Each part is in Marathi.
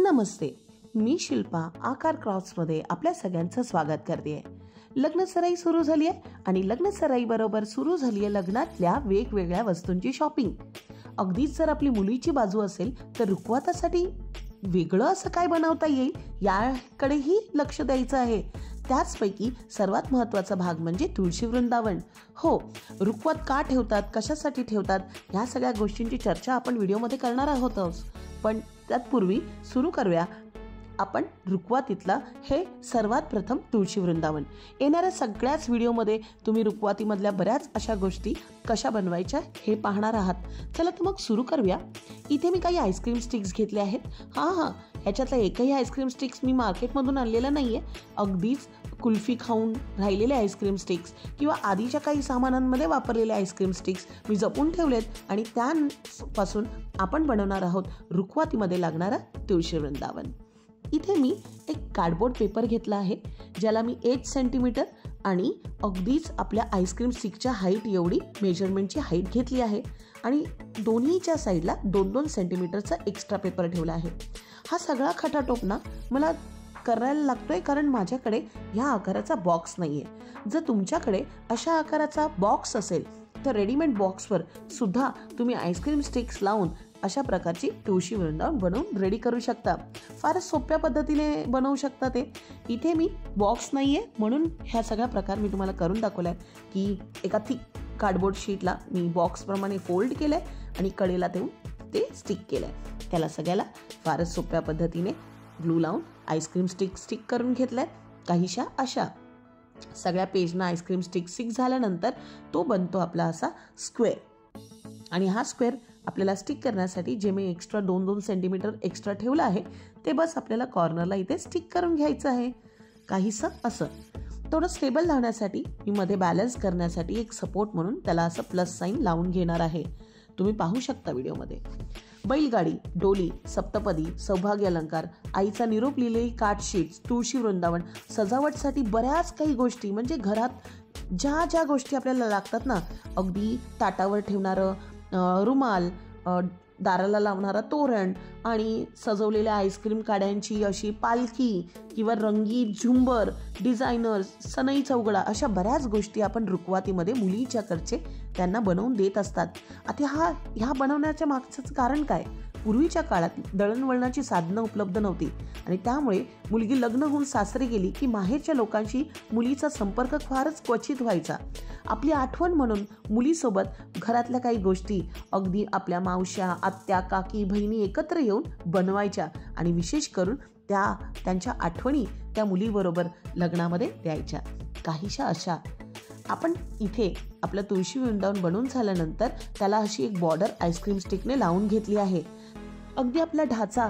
नमस्ते, मी शिल्पा आकार क्राफ्ट्समध्ये आपल्या सगळ्यांचं स्वागत करते. लग्न सराई सुरू झाली आहे आणि लग्न सराई बरोबर सुरू झाली आहे लग्नातल्या वेगवेगळ्या वस्तूंची शॉपिंग. अगदीच जर आपली मुलीची बाजू असेल तर रुखवतासाठी वेगळं असं काय बनवता येईल याकडेही लक्ष द्यायचं आहे. त्याचपैकी सर्वात महत्त्वाचा भाग म्हणजे तुळशी वृंदावन. हो, रुखवत का ठेवतात, कशासाठी ठेवतात, ह्या सगळ्या गोष्टींची चर्चा आपण व्हिडिओमध्ये करणार आहोतच. पण त्यापूर्वी सुरू करूया आपण रुखवातीतला हे सर्वात प्रथम तुळशी वृंदावन. येणाऱ्या सगळ्याच व्हिडिओमध्ये तुम्ही रुखवातीमधल्या बऱ्याच अशा गोष्टी कशा बनवायच्या हे पाहणार आहात. चला तर मग सुरू करूया. इथे मी काही आईस्क्रीम स्टिक्स घेतले आहेत. ह्याच्यातला एकही आईस्क्रीम स्टिक्स मी मार्केटमधून आणलेला नाही आहे. अगदीच कुल्फी खाऊन राहिलेले आईस्क्रीम स्टिक्स किंवा आधीच्या काही सामानांमध्ये वापरलेले आईस्क्रीम स्टिक्स मी जपून ठेवलेत आणि त्यापासून आपण बनवणार आहोत रुखवातीमध्ये लागणारा तुळशी वृंदावन. इथे मी एक कार्डबोर्ड पेपर घेतला आहे, ज्याला मी 8 सेंटीमीटर आणि अगदीच आपल्या आईस्क्रीम स्टिकच्या हाईट एवढी मेजरमेंटची हाईट घेतली आहे आणि दोन्हीच्या साईडला 2-2 सेंटीमीटरचा एक्स्ट्रा पेपर ठेवला आहे. हा सगळा खटाटोप ना मला करायला लागतोय कारण माझ्याकडे ह्या आकाराचा बॉक्स नाही आहे. जर तुमच्याकडे अशा आकाराचा बॉक्स असेल तर रेडीमेड बॉक्सवर सुद्धा तुम्ही आईस्क्रीम स्टिक्स लावून अशा प्रकारची तुळशी वृंदावन बनवून रेडी करू शकता. फारच सोप्या पद्धतीने बनवू शकता ते. इथे मी बॉक्स नाही आहे म्हणून ह्या सगळा प्रकार मी तुम्हाला करून दाखवला आहे की एका थिक कार्डबोर्ड शीटला मी बॉक्सप्रमाणे फोल्ड केलं आहे आणि कडेला देऊन ते स्टिक केलं आहे. त्याला सगळ्याला फारच सोप्या पद्धतीने ग्लू लावून आईस्क्रीम स्टिक करून घेतल्या आहेत. काहीशा अशा सगळ्या पेजना आईस्क्रीम स्टिक झाल्यानंतर तो बनतो आपला असा स्क्वेअर. आणि हा स्क्वेअर आपल्याला स्टिक करण्यासाठी जे मी एक्स्ट्रा 2-2 सेंटीमीटर एक्स्ट्रा ठेवलं आहे ते बस आपल्याला कॉर्नरला इथे स्टिक करून घ्यायचं आहे. काहीसं असं थोडं स्टेबल राहण्यासाठी मी मध्ये बॅलन्स करण्यासाठी एक सपोर्ट म्हणून त्याला असं प्लस साईन लावून घेणार आहे. तुम्ही पाहू शकता व्हिडिओमध्ये. बैलगाडी, डोली, सप्तपदी, सौभाग्य अलंकार, आईचा निरोप लिहिलेली कार्ड शीट्स, तुळशी वृंदावन, सजावटसाठी बऱ्याच काही गोष्टी म्हणजे घरात ज्या गोष्टी आपल्याला लागतात ना, अगदी ताटावर ठेवणारं रुमाल, दाराला लावणारा तोरण आणि सजवलेल्या आईस्क्रीम काड्यांची अशी पालखी किंवा रंगीत झुंबर, डिझायनर, सनई चौघडा, अशा बऱ्याच गोष्टी आपण रुखवातीमध्ये मुलीच्याकडचे त्यांना बनवून देत असतात. आता ह्या बनवण्याच्या मागचं कारण काय? पूर्वीच्या काळात दळणवळणाची साधनं उपलब्ध नव्हती आणि त्यामुळे मुलगी लग्न होऊन सासरी गेली की माहेरच्या लोकांशी मुलीचा संपर्क फारच क्वचित व्हायचा. आपली आठवण म्हणून मुलीसोबत घरातल्या काही गोष्टी अगदी आपल्या मावश्या, आत्या, काकी, बहिणी एकत्र येऊन बनवायच्या आणि विशेष करून त्यांच्या आठवणी त्या मुलीबरोबर लग्नामध्ये द्यायच्या. काहीशा अशा आपण इथे आपलं तुळशी वृंदावन बनवून झाल्यानंतर त्याला अशी एक बॉर्डर आईस्क्रीम स्टिकने लावून घेतली आहे. अगदी आपला ढाचा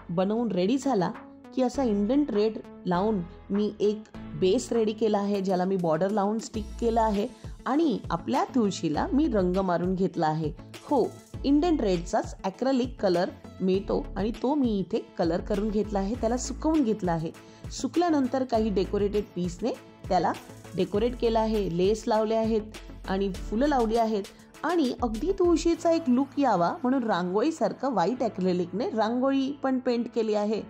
बनवून रेडी झाला की असा इंडेंट रेड लावून मी एक बेस रेडी केला आहे, ज्याला मी बॉर्डर लावून स्टिक केला आहे आणि आपल्या तुळशीला मी रंग मारून घेतला आहे. हो, इंडेंट रेडचाच ॲक्रेलिक कलर मिळतो आणि तो मी इथे कलर करून घेतला आहे. त्याला सुकवून घेतला आहे. सुकल्यानंतर काही डेकोरेटेड पीसने त्याला डेकोरेट केलं आहे. लेस लावले आहेत आणि फुलं लावली आहेत आणि अगदी तुळशीचा एक लुक यावा म्हणून रांगोळीसारखं व्हाईट ॲक्रेलिकने रांगोळी पण पेंट केली आहे.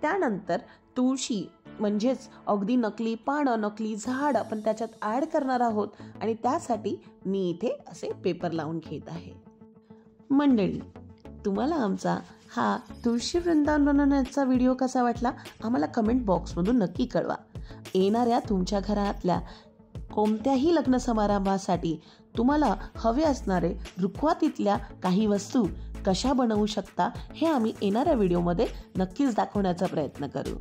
त्यानंतर तुळशी म्हणजेच अगदी नकली पानं, नकली झाड आपण त्याच्यात ॲड करणार आहोत आणि त्यासाठी मी इथे असे पेपर लावून घेत आहे. मंडळी, तुम्हाला आमचा हा तुळशी वृंदावन बनवण्याचा व्हिडिओ कसा वाटला आम्हाला कमेंट बॉक्समधून नक्की कळवा. येणाऱ्या तुमच्या घरातल्या कोणत्याही लग्न समारंभासाठी तुम्हाला हवे असणारे रुखवातीतल्या काही वस्तू कशा बनवू शकता हे आम्ही येणाऱ्या व्हिडिओमध्ये नक्कीच दाखवण्याचा प्रयत्न करू.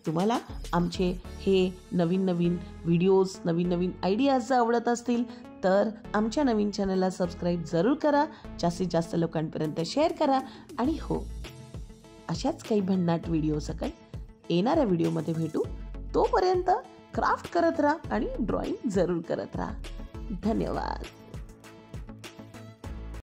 तुम्हाला आमचे हे नवीन व्हिडिओज, नवीन आयडियाज आवडत असतील तर आमच्या नवीन चॅनलला सबस्क्राईब जरूर करा, जास्तीत जास्त लोकांपर्यंत शेअर करा आणि हो, अशाच काही भन्नाट व्हिडिओ सकट येणाऱ्या व्हिडिओमध्ये भेटू. तोपर्यंत क्राफ्ट करत राहा आणि ड्रॉइंग जरूर करत राहा. धन्यवाद.